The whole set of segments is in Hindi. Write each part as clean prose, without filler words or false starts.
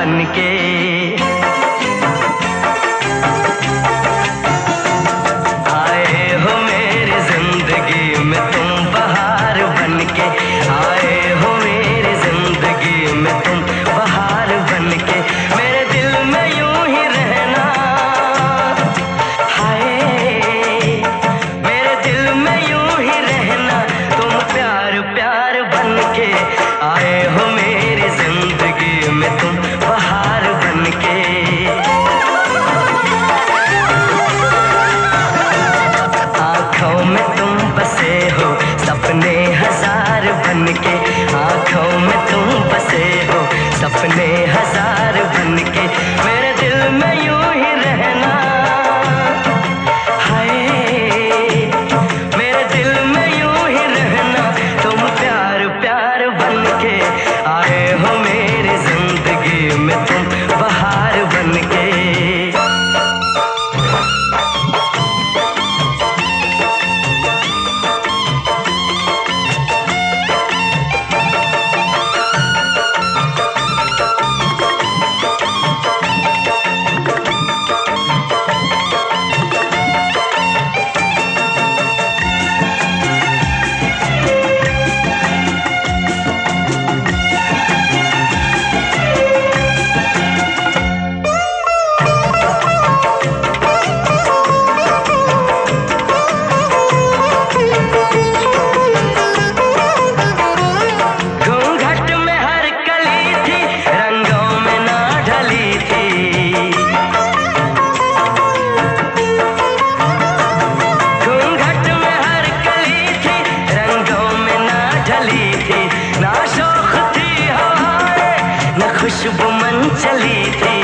बनके। आए हो मेरी जिंदगी में तुम बहार बनके, आए हो मेरी जिंदगी में तुम बहार बनके। मेरे दिल में यूं ही रहना, हाय मेरे दिल में यूं ही रहना, तुम प्यार प्यार बनके। आए हो मेरी जिंदगी में तुम बहार बनके। आँखों में तुम बसे हो सपने हजार बनके, आँखों में तुम बसे हो सपने हजार बनके। मेरे दिल में यूं ही रहना, हाय मेरे दिल में यूं ही रहना, तुम प्यार प्यार बनके। आए हो मेरी जिंदगी में तुम बहार बनके। खुशबू मन चली थी,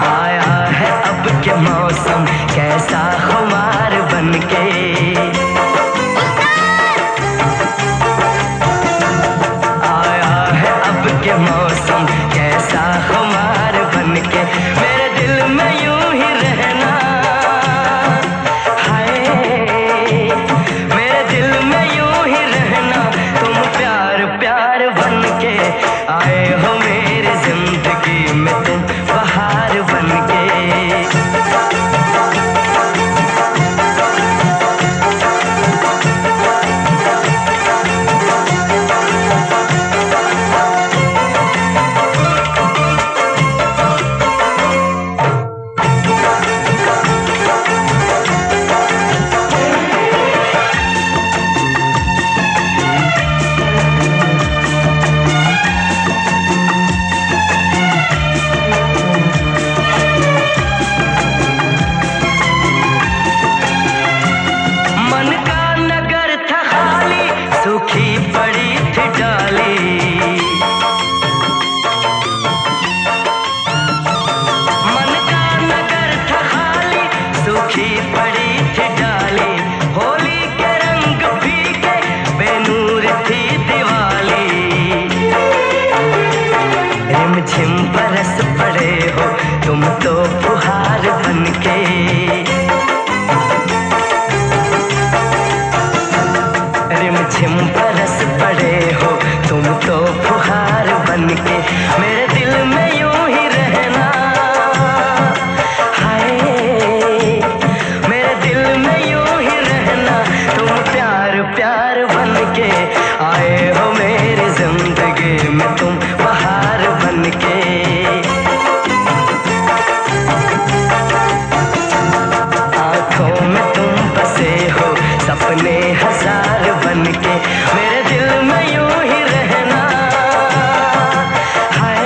आया है अब के मौसम कैसा खुमार बनके। आया है अब के मौसम कैसा खुमार बनके। मेरे दिल में यूं ही रहना, हाय मेरे दिल में यूं ही रहना, तुम प्यार प्यार बनके। आए हो मेरी जिंदगी में तुम बहार बनके। सूखी पड़ी थी डाली, मन का नगर था खाली, सूखी पड़ी थी डाली। होली के रंग फीके बेनूर थी दिवाली। रिमझिम बरस पड़े हो तुम तो फुहार बनके। रिमझिम बरस पड़े हो तुम तो फुहार बनके। मेरे दिल में यूं ही रहना, हाय मेरे दिल में यूं ही रहना, तुम प्यार प्यार बनके। आए हो मेरी जिंदगी में तुम बहार बनके। आँखों में तुम बसे हो सपने हजार बनके। मेरे दिल में यूं ही रहना, हाय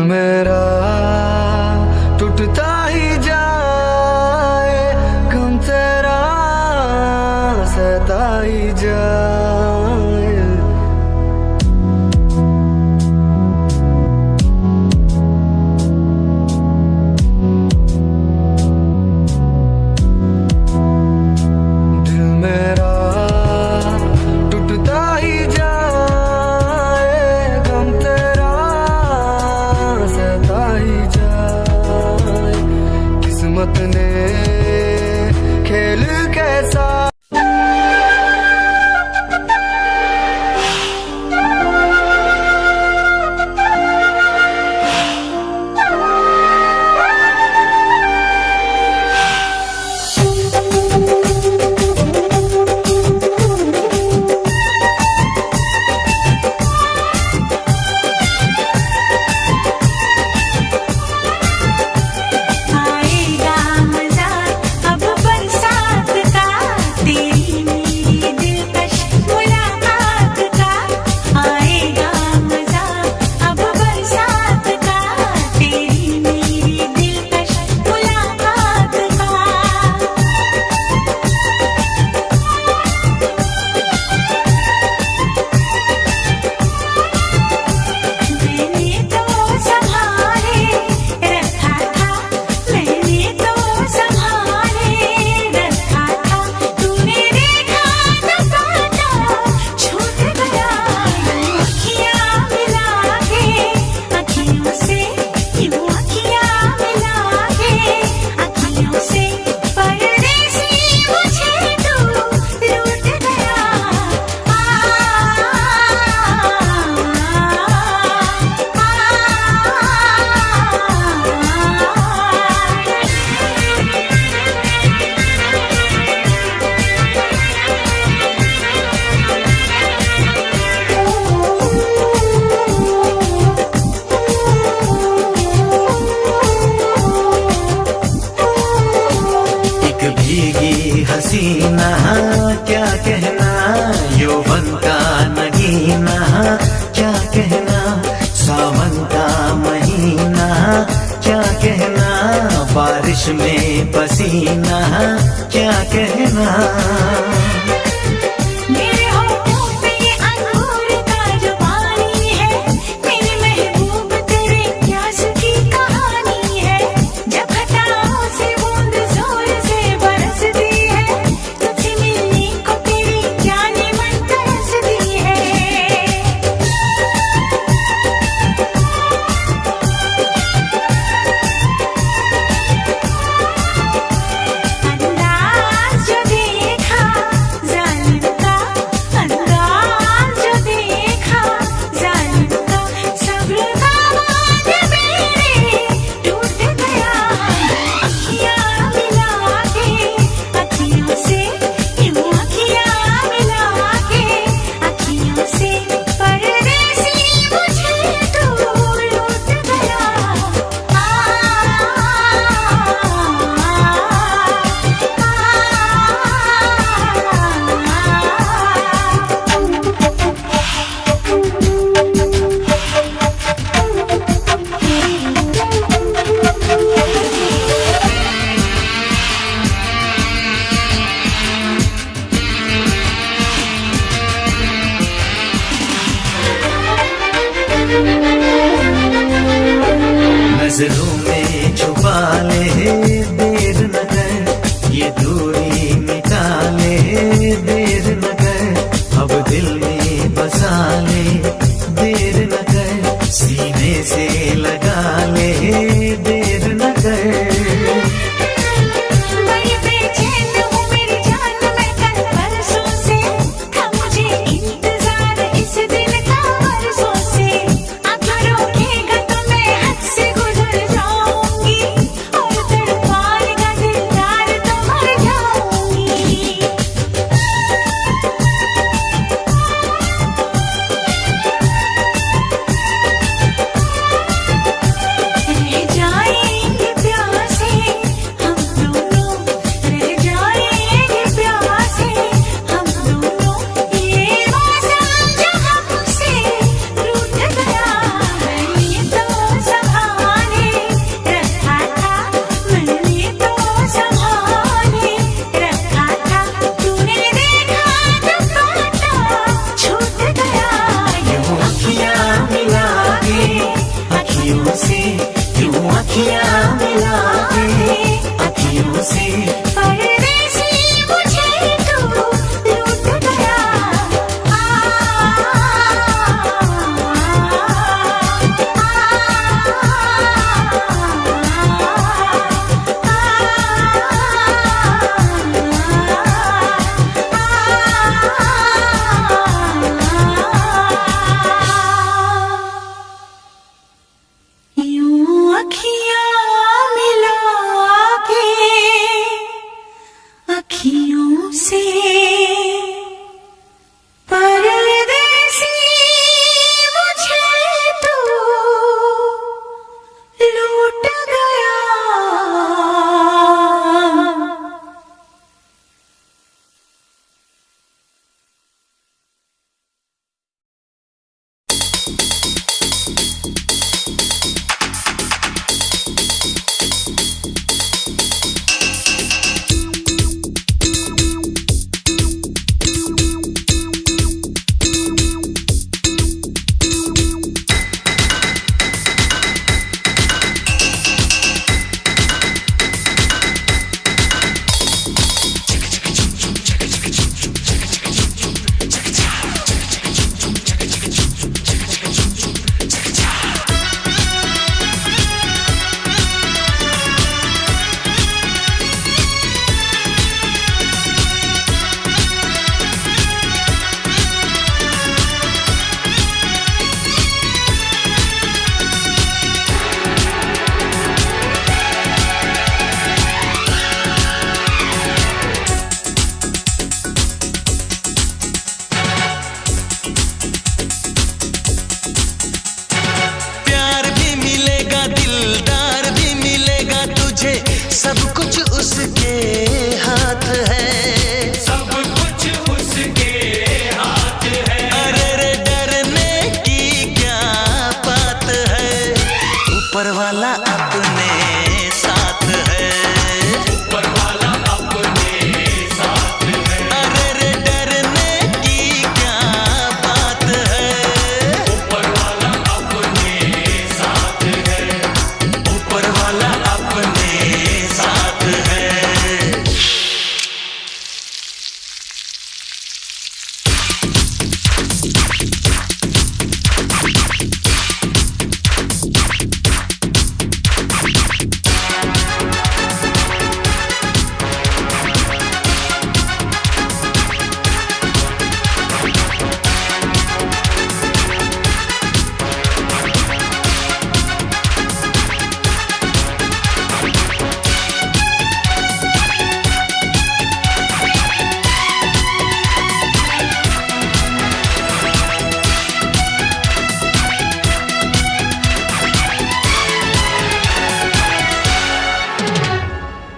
मेरा टूटता ही जाए, गम तेरा सहता ही जाए। दिल मेरा टूटता ही जाए, गम तेरा सहता ही जाए। किस्मत ने खेल कैसा हसीना क्या कहना, यौवन का नगीना क्या कहना, सावन का महीना क्या कहना, बारिश में पसीना क्या कहना। नजरों में छुपा ले देर न कर, ये दूरी मिटा ले देर न कर, अब दिल में बसा ले देर न कर, सीने से लगा ले देर न कर। यूं अखियां मिला के अखियों से परदेसी मुझे तू लूट गया। यूं अखियां मिला के अखियों से परदेसी मुझे तू लूट गया। सब कुछ उसके हाथ है, सब कुछ उसके हाथ है। अरे रे डरने की क्या बात है, ऊपर वाला अपने साथ है, ऊपर वाला अपने साथ है। अरे रे डरने की क्या बात है, ऊपर वाला अपने साथ है, ऊपर वाला अपने साथ है।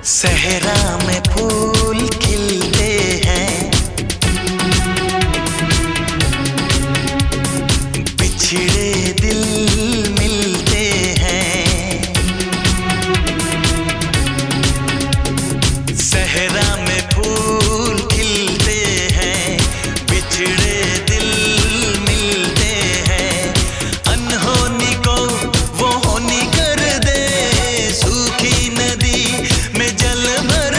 सहरा में फूल खिलते हैं, बिछड़े दिल मिलते हैं। सहरा में फूल खिलते हैं, बिछड़े दिल मिलते हैं। अनहोनी को वो होनी कर दे, सूखी नदी में जल भर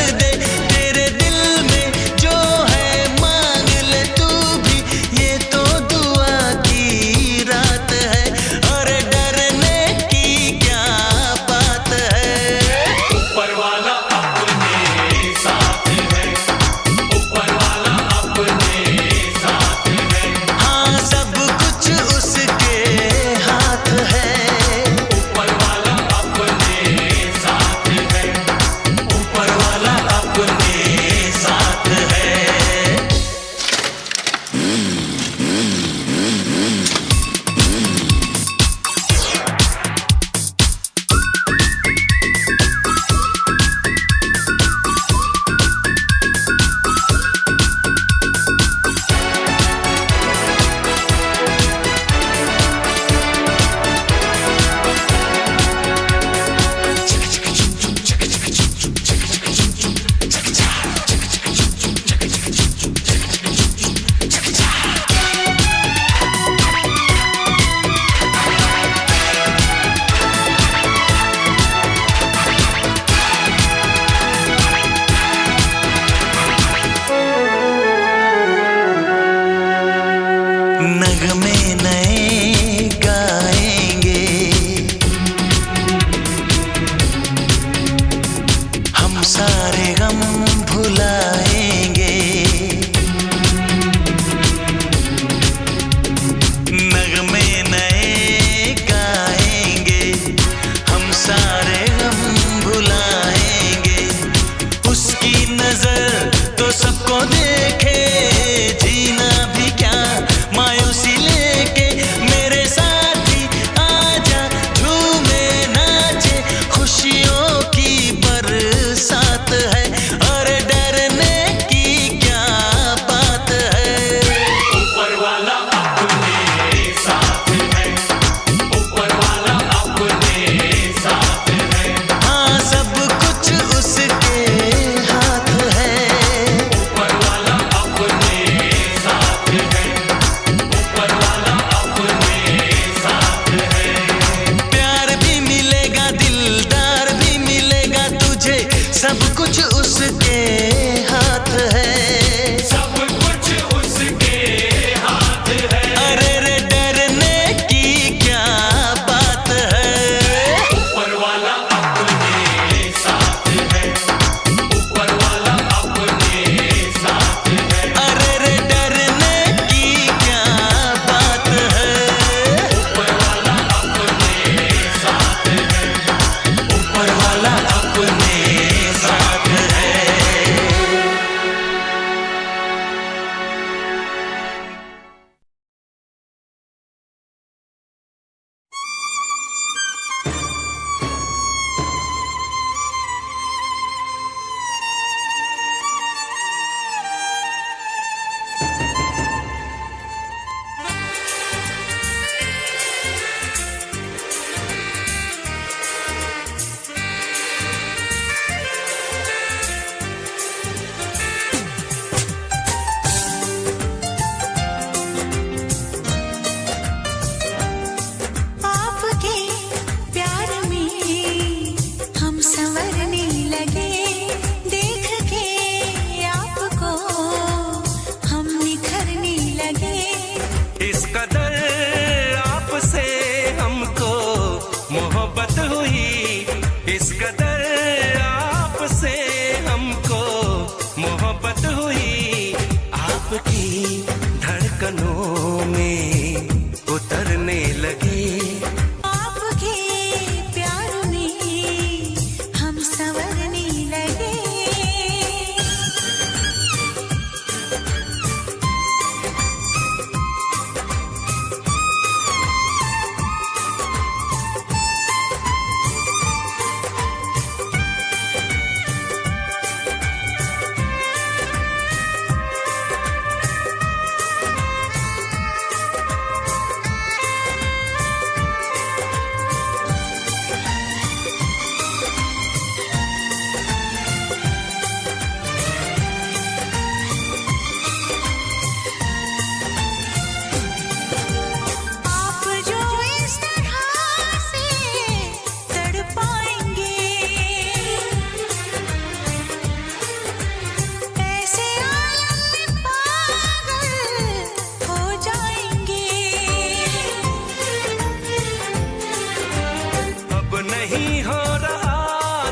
नहीं हो रहा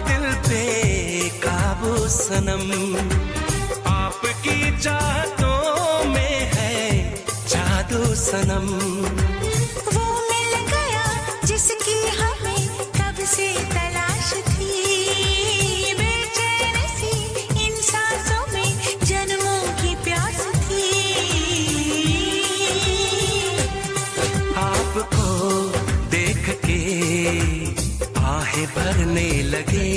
दिल पे काबू सनम, आपकी चाहतों में है जादू सनम। वो मिल गया जिसकी हमें कब से तलाश थी, बेचैन सी इन सांसों में जन्मों की प्यास थी। आपको देख के आहें भरने लगे,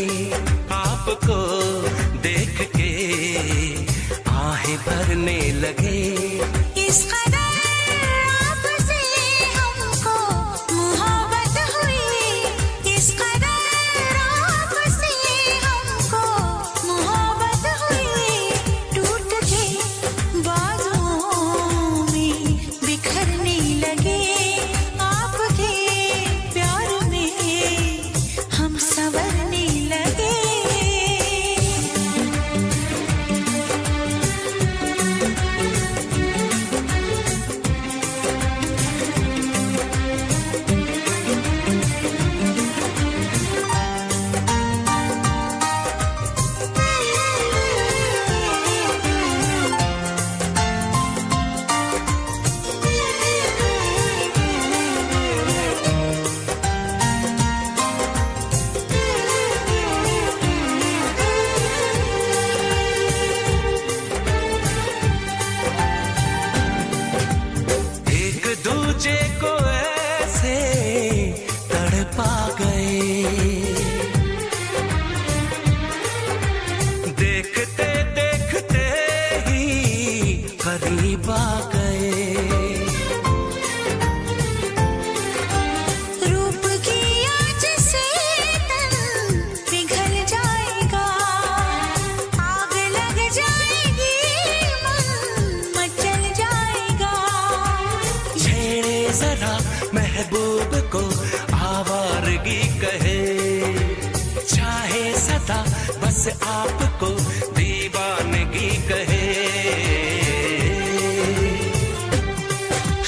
आपको देख के आहें भरने लगे। इस कदर आपसे हमको मोहब्बत हुई, इस कदर आपसे हमको मोहब्बत हुई। टूट के बाजुओं में बिखरने लगे, आपके प्यार में हम संवरने लगे। एक दूजे को ऐसे तड़पा गए, देखते देखते ही करीब आ गए। रूप की आँच से तन पिघल जाएगा, आग लग जाएगी, मन मचल जाएगा। छेड़े जरा महबूब को आवारगी कहे, चाहे सदा बस आपको दीवानगी कहे।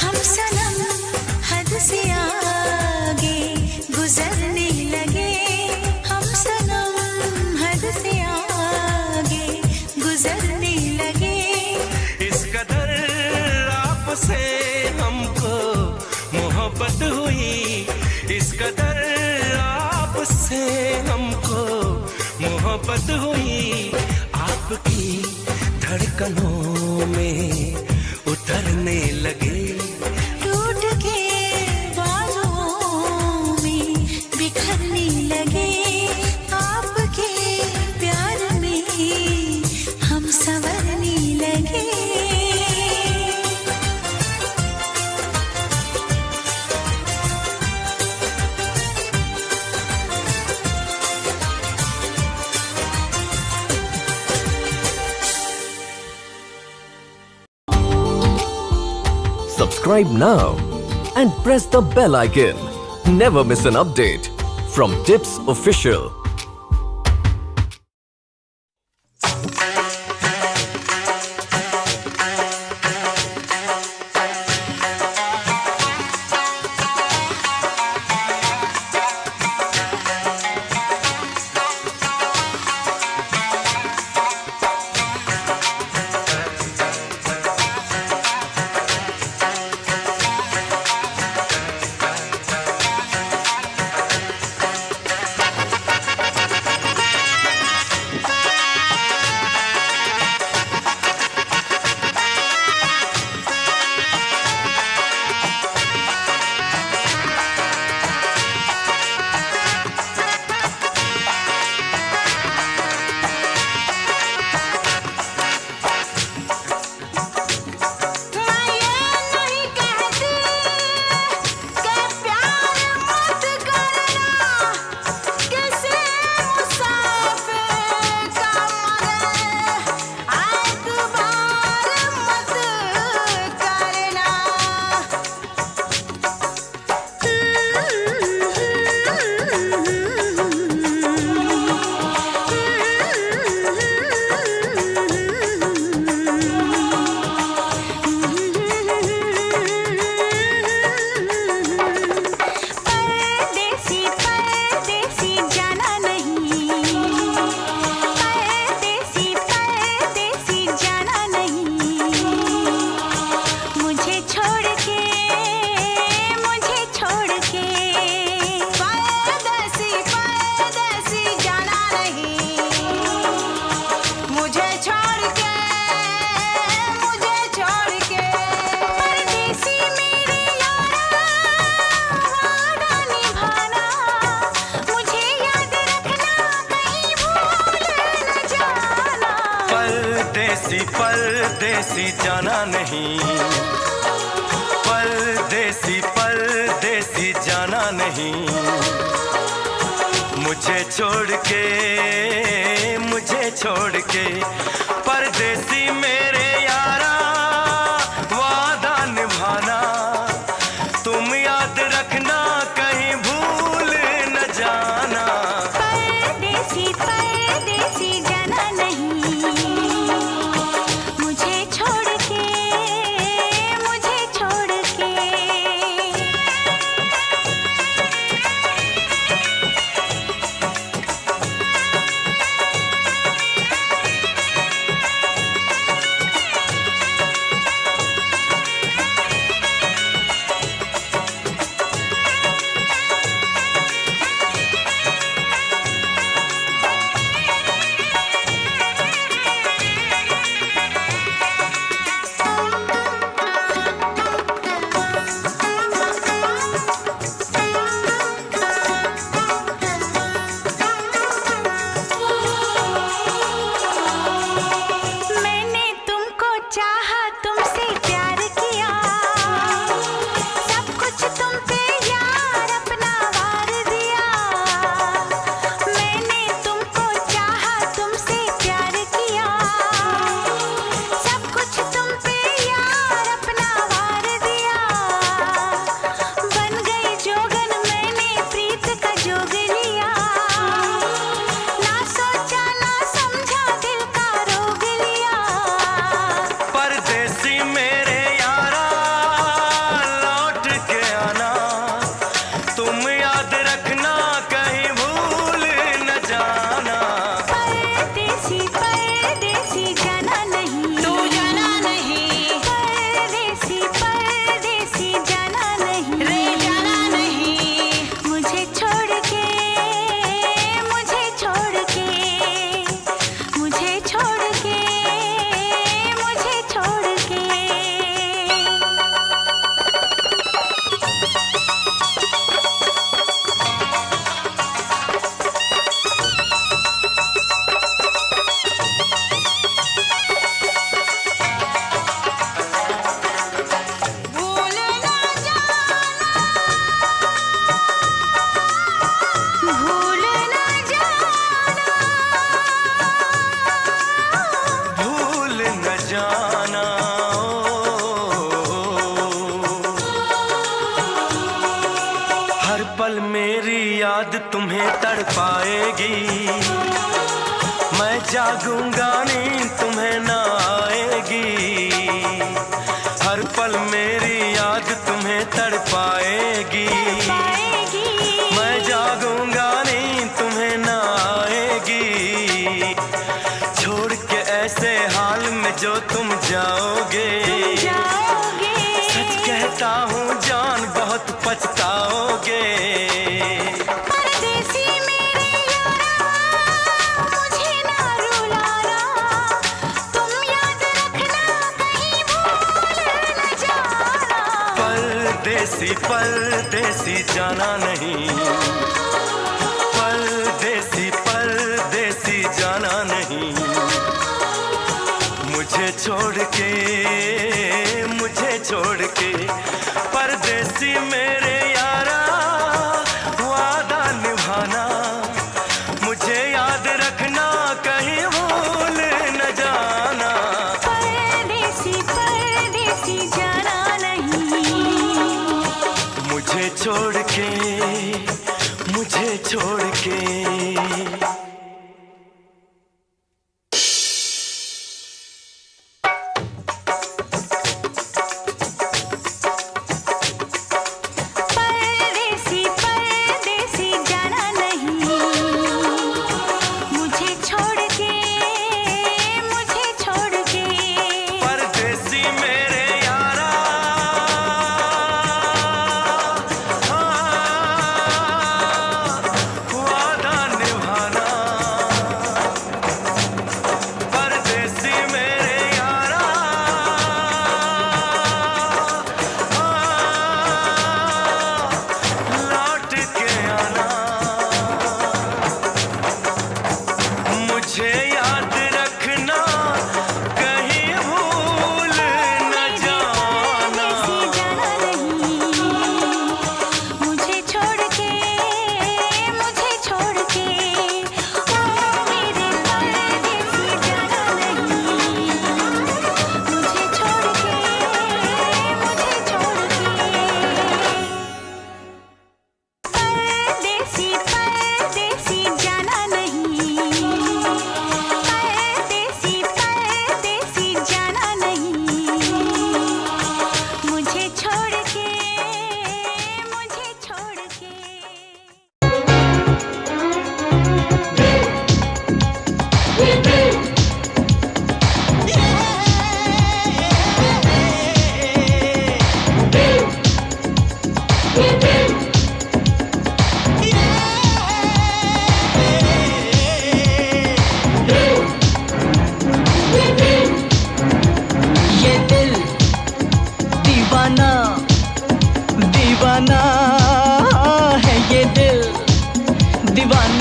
हम सनम हद से आगे गुजरने लगे, हम सनम हद से आगे गुजरने लगे। इस कदर आपसे हमको मोहब्बत हुई, इस कदर आपसे हमको मोहब्बत हुई। आपकी धड़कनों में उतरने लगे, टूट के बाजुओं में बिखरने लगे, आपके प्यार में हम संवरने लगे। Subscribe now and press the bell icon. Never miss an update from Tips Official. परदेसी जाना नहीं, परदेसी परदेसी जाना नहीं, मुझे छोड़ के परदेसी मेरे यारा वादा निभाना, तुम याद रखना कहीं भूल न जाना। परदेसी परदेसी जाना नहीं, मुझे छोड़ के याद तुम्हें तड़पाएगी, मैं जागूंगा नींद तुम्हें ना आएगी। हर पल मेरी याद तुम्हें तड़पाएगी, मैं जागूंगा नींद तुम्हें ना आएगी। छोड़ के ऐसे हाल में जो तुम जाओगे, सच कहता हूँ जान बहुत पछताओगे। परदेसी मेरे यारा मुझे ना रुलाना, तुम याद रखना कहीं भूल न जाना। परदेसी परदेसी जाना नहीं, परदेसी परदेसी जाना नहीं, मुझे छोड़ के परदेसी मेरे यारा वादा निभाना, मुझे याद रखना कहीं भूल न जाना। परदेसी परदेसी जाना नहीं, मुझे छोड़ के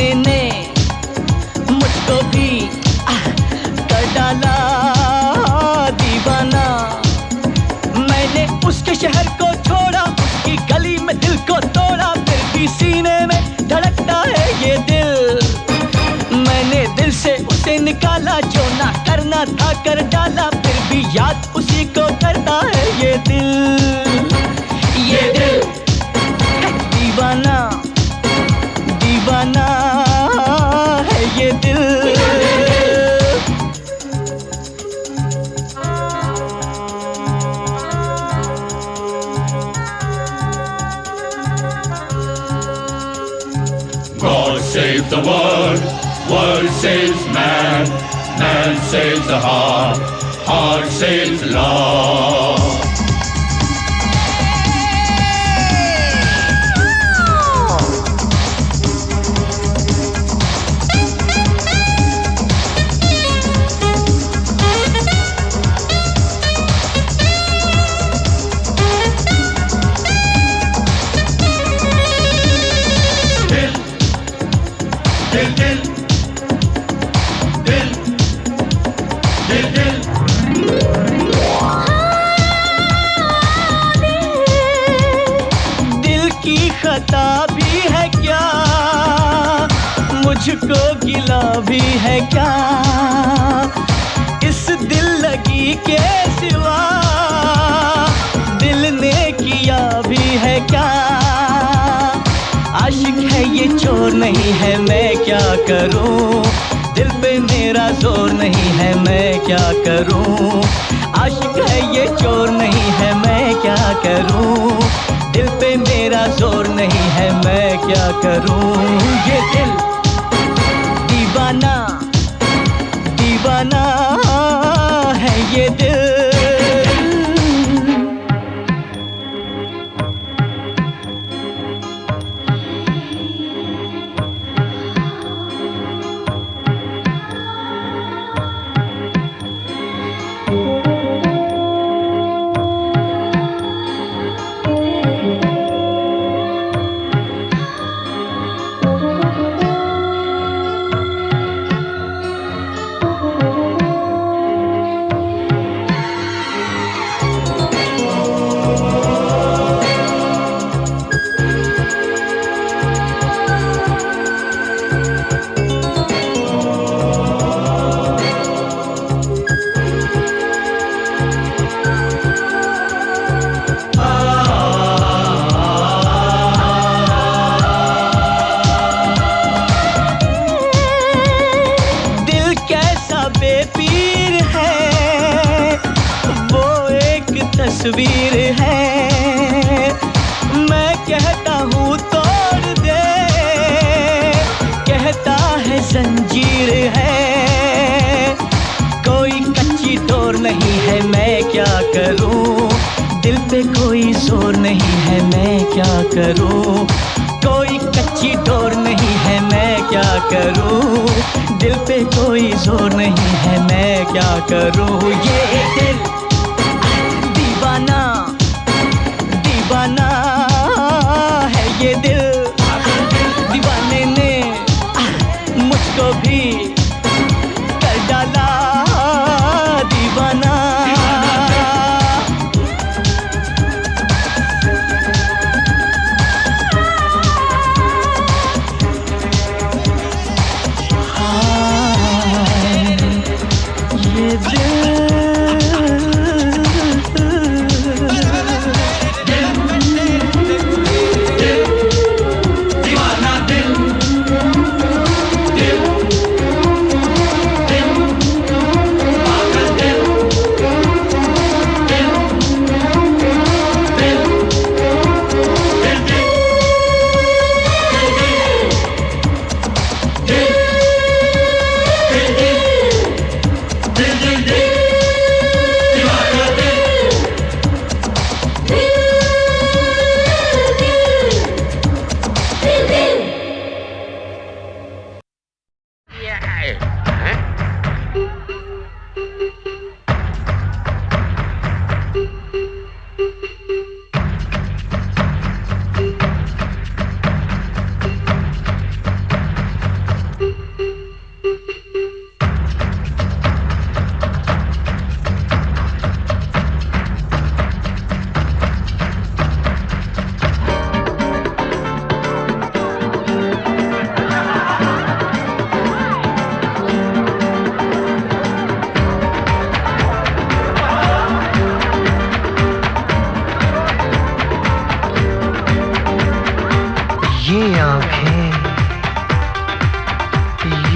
दीवाने ने मुझको भी कर डाला दीवाना। मैंने उसके शहर को छोड़ा, उसकी गली में दिल को तोड़ा, फिर भी सीने में धड़कता है ये दिल। मैंने दिल से उसे निकाला, जो ना करना था कर डाला, फिर भी याद उसी को करता है ये दिल। ये दिल दीवाना दीवाना है ये दिल। God saves the world, world saves man, man saves the heart, heart saves love. Dil, dil, dil, dil, dil, दिल की खता भी है क्या, मुझको गिला भी है क्या, इस दिल लगी के सिवा दिल ने किया भी है क्या। आशिक है ये चोर नहीं है, मैं क्या करूं, दिल पे मेरा जोर नहीं है, मैं क्या करूं। आशिक है ये चोर नहीं है, मैं क्या करूं, दिल पे मेरा जोर नहीं है, मैं क्या करूं। ये दिल दीवाना दीवाना है ये दिल। बेपीर है वो एक तस्वीर है, मैं कहता हूँ तोड़ दे, कहता है जंजीर है। कोई कच्ची डोर नहीं है, मैं क्या करूँ, दिल पे कोई जोर नहीं है, मैं क्या करूँ। कोई कच्ची डोर नहीं है, मैं क्या करूँ, दिल पे कोई जोर नहीं है, मैं क्या करूँ। ये दिल दीवाना दीवाना है ये दिल। दीवाने ने मुझको भी कर डाला दीवाना। ये दिल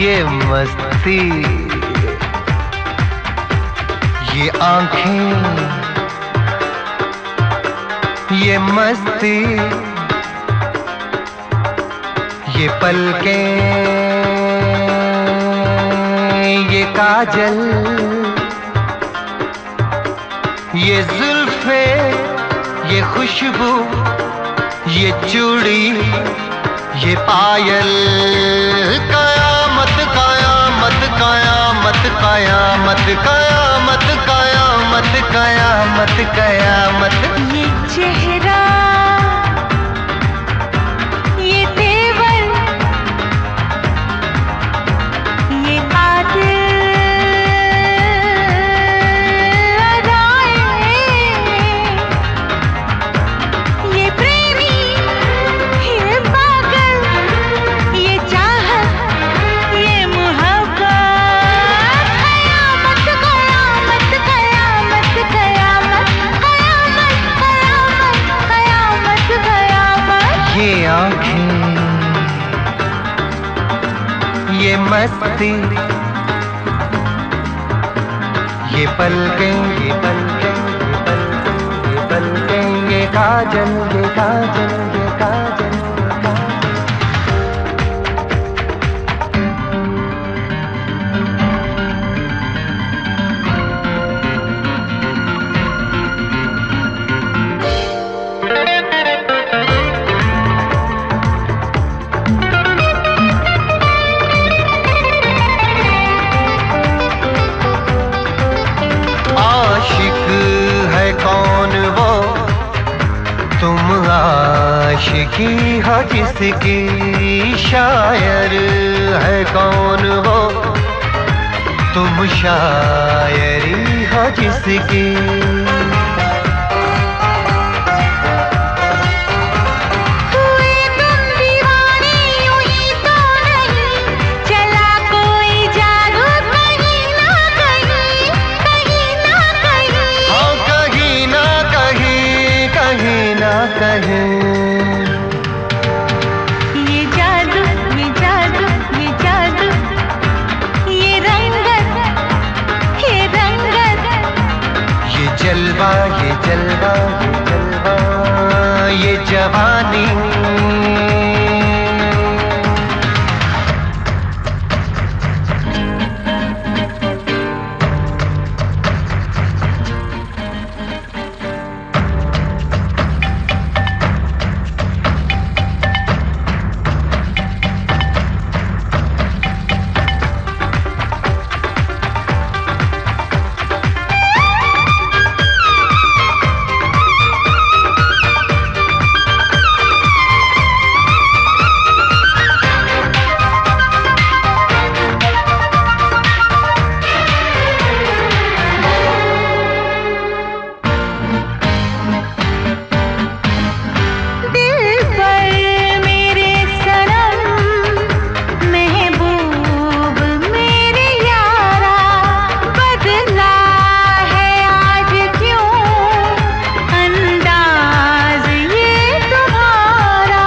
ये मस्ती, ये आंखें, ये मस्ती, ये पलकें, ये काजल, ये जुल्फे, ये खुशबू, ये चूड़ी, ये पायल, कयामत कयामत कयामत कयामत कयामत कयामत कयामत कयामत। ये चेहरा, ये तेवर, ये कातिल अदाएं, ये प्रेमी, ये पागल, ये चाहत, ये मोहब्बत, कयामत कयामत कयामत कयामत कयामत कयामत कयामत। ये आंखें, ये मस्ती, ये पलकें, ये पलकें, ये पलकें, ये पलकें, ये काजल, ये काजल, ये काजल, ये काजल। आशिक है कौन वो, तुम आशिकी हो जिसकी, शायर है कौन वो, तुम शायरी हो जिसकी। हुए तुम दीवानी यूं ही तो नहीं, चला कोई जादू कहीं ना कहीं, कहीं ना कहीं। हाँ कहीं ना कहीं, कहीं ना कहीं। ये जादू, ये जादू, ये जादू, ये रंगत, ये रंगत, ये जलवा, ये जलवा, ये जलवा, ये जवानी। दिल पर मेरे सनम, महबूब मेरे यारा, बदला है आज क्यों अंदाज ये तुम्हारा।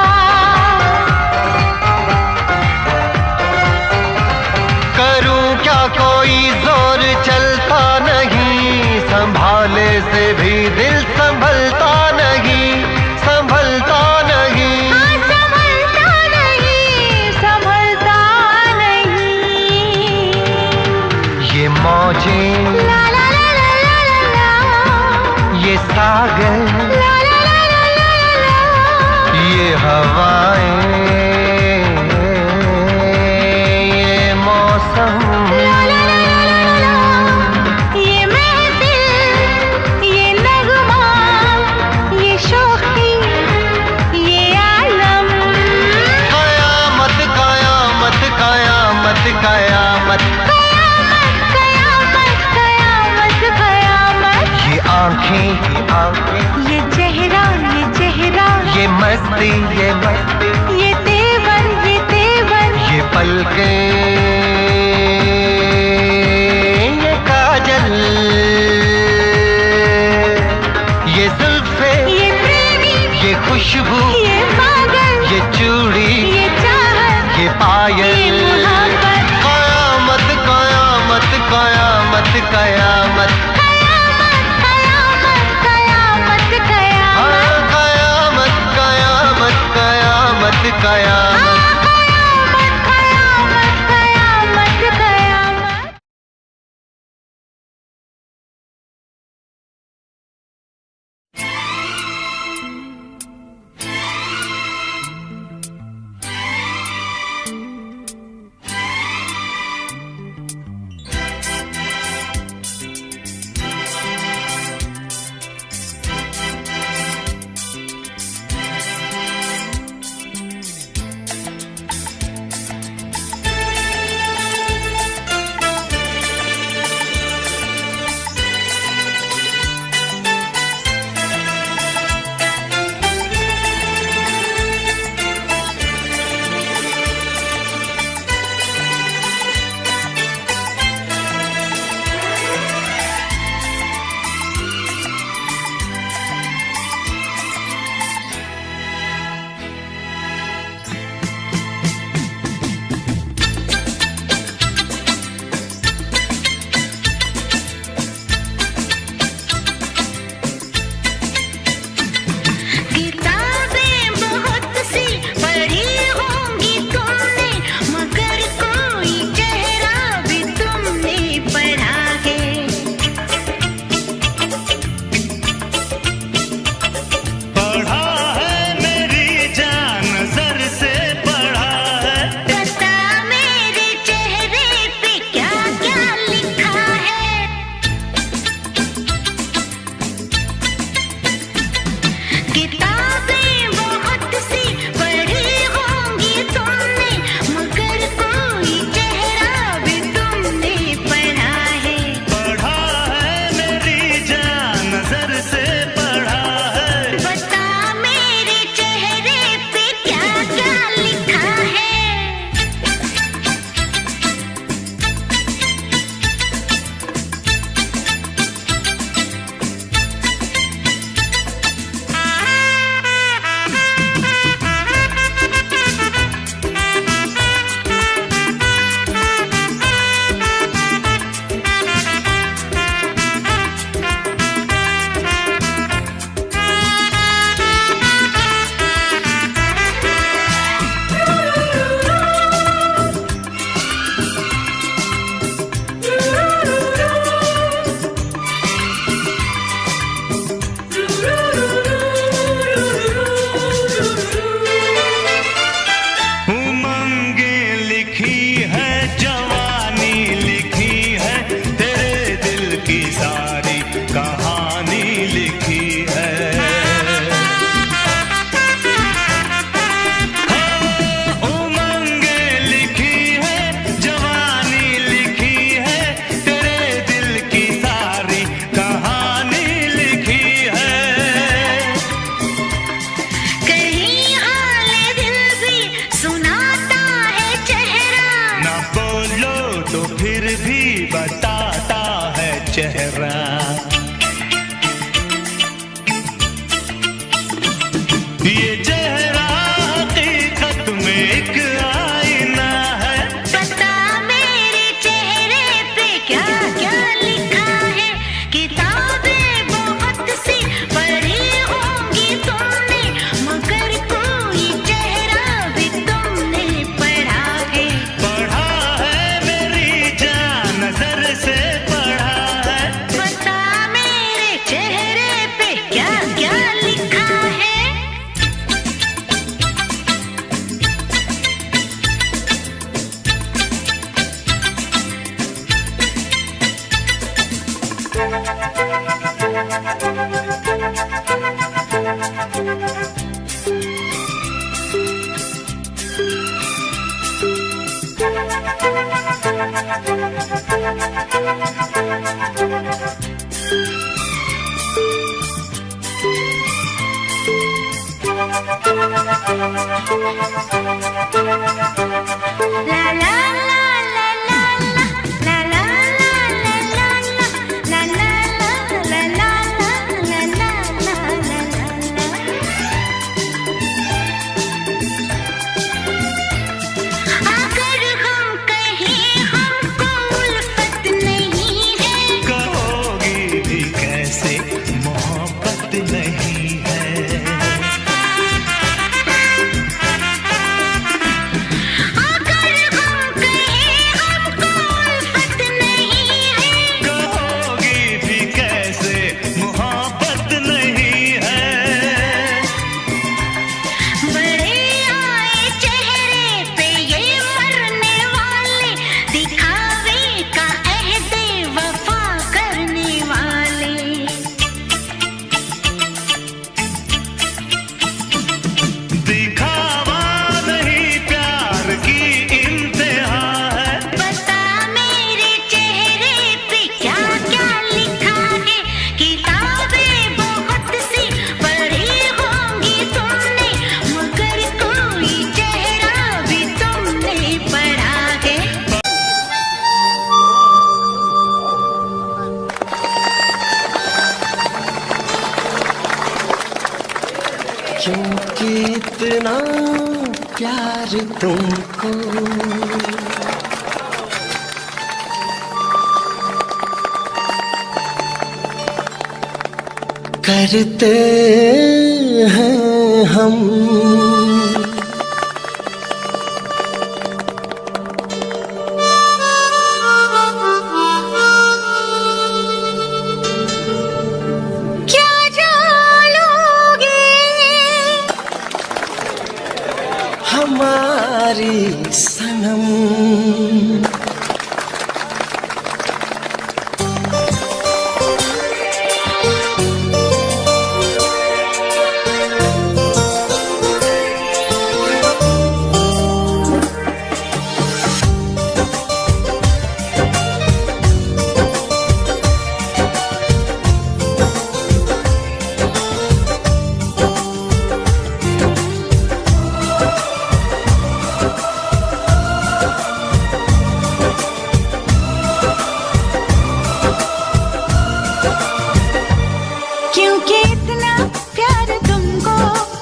करूं क्या कोई जोर चलता नहीं, संभाले से भी दिल संभलता नहीं, संभलता नहीं। हाँ, संभलता नहीं, संभलता नहीं। ये मौजें, ला ला ला ला ला ला ला, ये सागर, ला ला ला ला ला ला, ये हवाएं, ये मौसम, ला ला ला ला ला, ये महफिल, ये नगमा, ये शौकी, ये आलम, कयामत कयामत कयामत कयामत। कयामत कयामत कयामत कयामत। ये आंखें, ये आंखें, ये चेहरा, ये चेहरा, ये मस्ती, ये मस्ती, ये तेवर, ये तेवर, ये पलकें, ये काजल, ये जुल्फे, ये प्रेमी, ये खुशबू, ये पागल, ये चूड़ी, ये चाहत, ये पायल, ये मोहब्बत, कयामत कयामत कयामत कयामत कयामत कयामत कयामत कयामत कयामत कयामत किताबें बहुत सी पढ़ी होंगी तुमने मगर कोई चेहरा भी तुमने पढ़ा है पढ़ा है मेरी जान नजर से पढ़ा है बता मेरे चेहरे पे क्या क्या लिखा है किताबें बहुत सी पढ़ी होंगी तुमने मगर कोई चेहरा भी तुमने पढ़ा है पढ़ा है मेरी जान नजर से पढ़ा है बता मेरे चेहरे पे क्या क्या लिखा है उमंगे लिखी है जवानी लिखी है तेरे दिल की सारी कहानी लिखी है उमंगे लिखी है जवानी लिखी है तेरे दिल की सारी कहानी लिखी है कहीं हाल दिल भी सुनाता है चेहरा ना बोलो तो फिर भी बताता है चेहरा ये चेहरा हकीकत में एक आईना है बता मेरे चेहरे पे क्या क्या लिखा है किताबें बहुत सी पढ़ी होंगी तुमने मगर कोई चेहरा भी तुमने पढ़ा है पढ़ा है मेरी जान नजर से पढ़ा है बता मेरे चेहरे पे क्या क्या लिखा है अगर हम कहें हमको उल्फत नहीं है कितना प्यार तुमको। करते हैं हम। क्या जालोगे हमारी सनम। क्योंकि इतना प्यार तुमको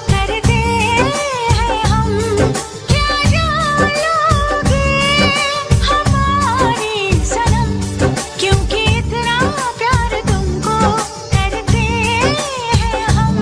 करते हैं हम। क्या जालोगे हमारी सनम। क्योंकि इतना प्यार तुमको करते हैं हम।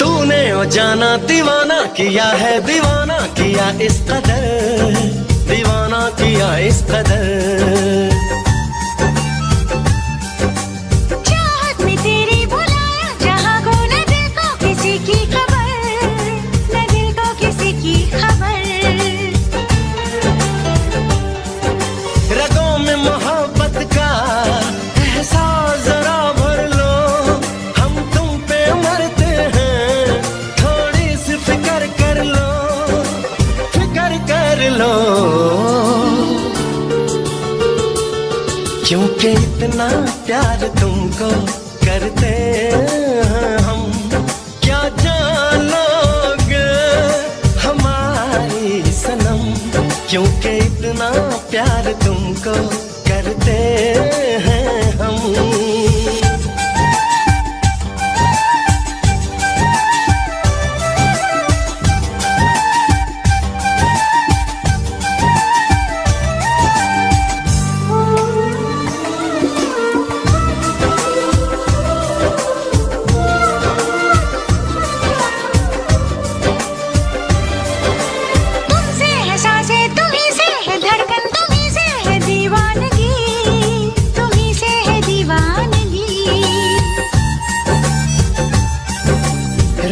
तूने ओ जाना दीवाना किया है, दीवाना किया इस कदर, दीवाना किया इस कदर। चाहत में तेरी बुलाया जहाँ को न दिल को किसी की खबर, न दिल को किसी की खबर। रगों में मोहब्बत का एहसास जरा भर लो, हम तुम पे मरते हैं, थोड़ी सी फिक्र कर लो, फिक्र कर लो। क्योंकि इतना प्यार तुमको करते हैं हम। क्या जानोगे हमारी सनम। क्योंकि इतना प्यार तुमको करते हैं हम। तुमसे है सांसें, तुम्हीं से है धड़कन, तुम्हीं से है दीवानगी, तुम्हीं से है दीवानगी।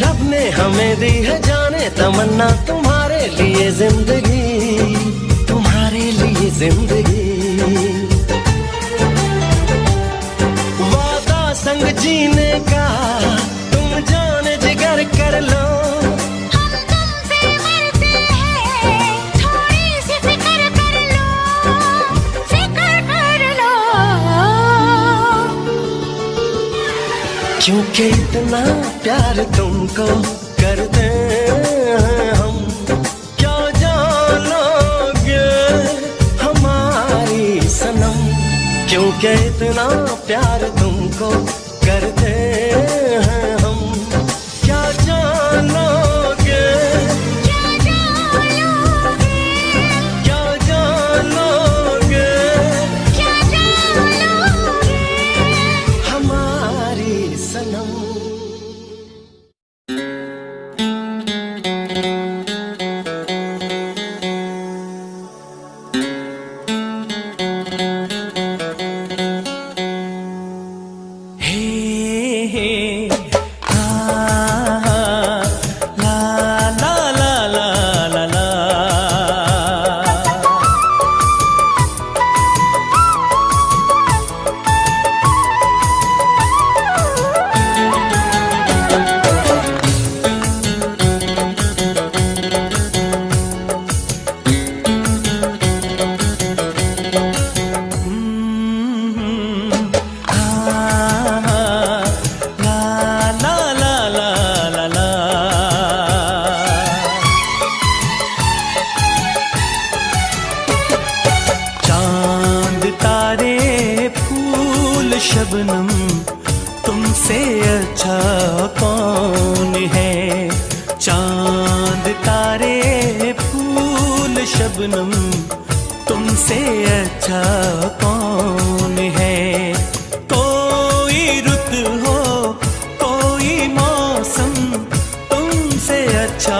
रब ने हमें दी है जाने तमन्ना, तुम्हारे लिए जिंदगी, तुम्हारे लिए जिंदगी। वादा संग जीने का तुम जाने जिगर कर लो, हम तुम पे मरते हैं, थोड़ी सी फिक्र कर लो, फिक्र कर लो। क्योंकि इतना प्यार तुमको करते हैं हम। क्या जानोगे हमारी सनम। क्योंकि इतना प्यार तुमको करते हैं हम। क्या जानोगे, क्या जालोगे, क्या जानोगे क्या जालोगे। हमारी सनम। हे शबनम तुमसे अच्छा कौन है। चांद तारे फूल शबनम तुमसे अच्छा कौन है। कोई रुत हो कोई मौसम तुमसे अच्छा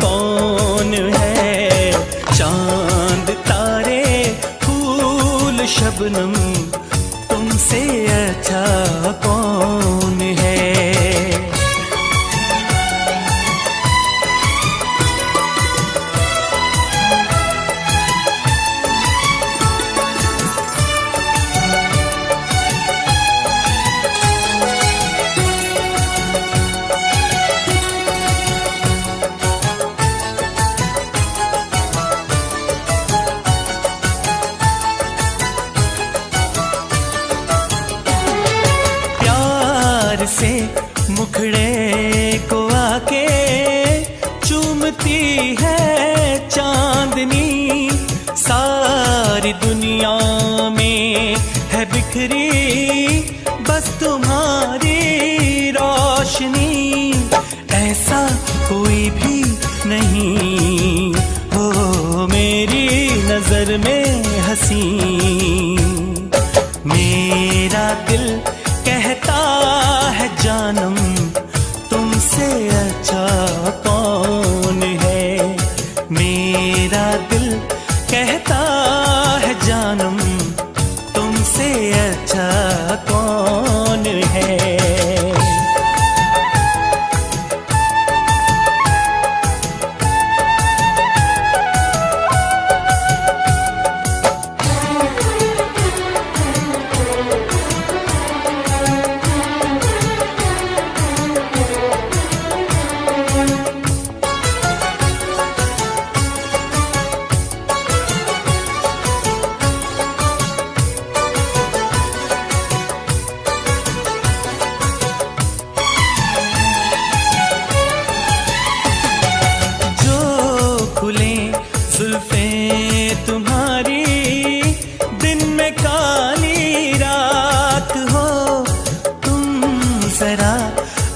कौन है। चांद तारे फूल शबनम तुमसे अच्छा कौन है। से मुखड़े को आके चूमती है चांदनी। सारी दुनिया में है बिखरी बस तुम्हारी रोशनी। ऐसा कोई भी नहीं हो मेरी नजर में हंसी। मेरा दिल कहता है जानम तुमसे अच्छा कौन है। मेरा दिल कहता है जानम तुमसे अच्छा कौन है। तुम्हारी दिन में काली रात हो। तुम जरा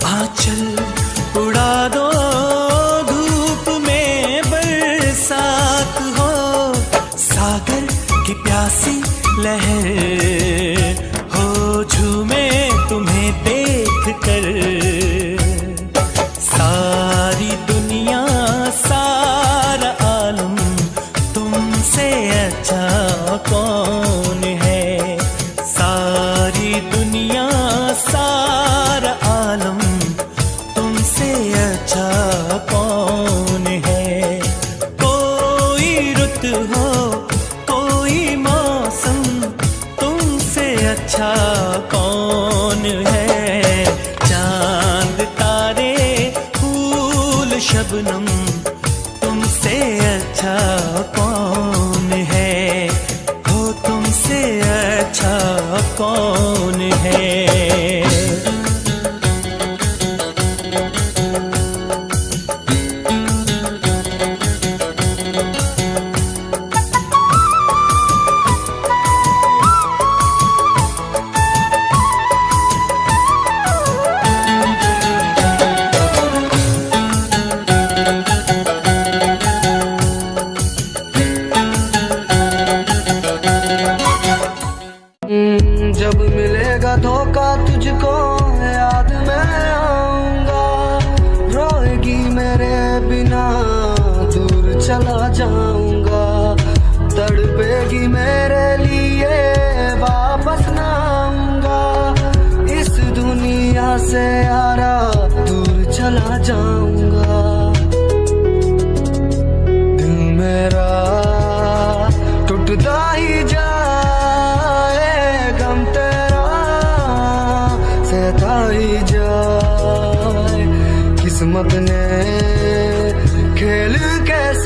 आंचल उड़ा दो धूप में बरसात हो। सागर की प्यासी लहर हो झूमे तुम्हें देख कर। सारी दुनिया सारा आलम तुमसे अच्छा कौन है। सारी दुनिया सारा आलम तुमसे अच्छा कौन है। कोई रुत हो कोई मौसम तुमसे अच्छा कौन है। चांद तारे फूल शबनम तुमसे अच्छा कौन है। हो तुमसे अच्छा कौन है। जब मिलेगा धोखा तुझको याद मैं आऊंगा। रोएगी मेरे बिना दूर चला जाऊंगा। तड़पेगी मेरे लिए वापस ना आऊंगा। इस दुनिया से यारा दूर चला जाऊंगा। दिल मेरा टूटता ही जाए गम तेरा सहता ही जाए। किस्मत ने खेल कैसे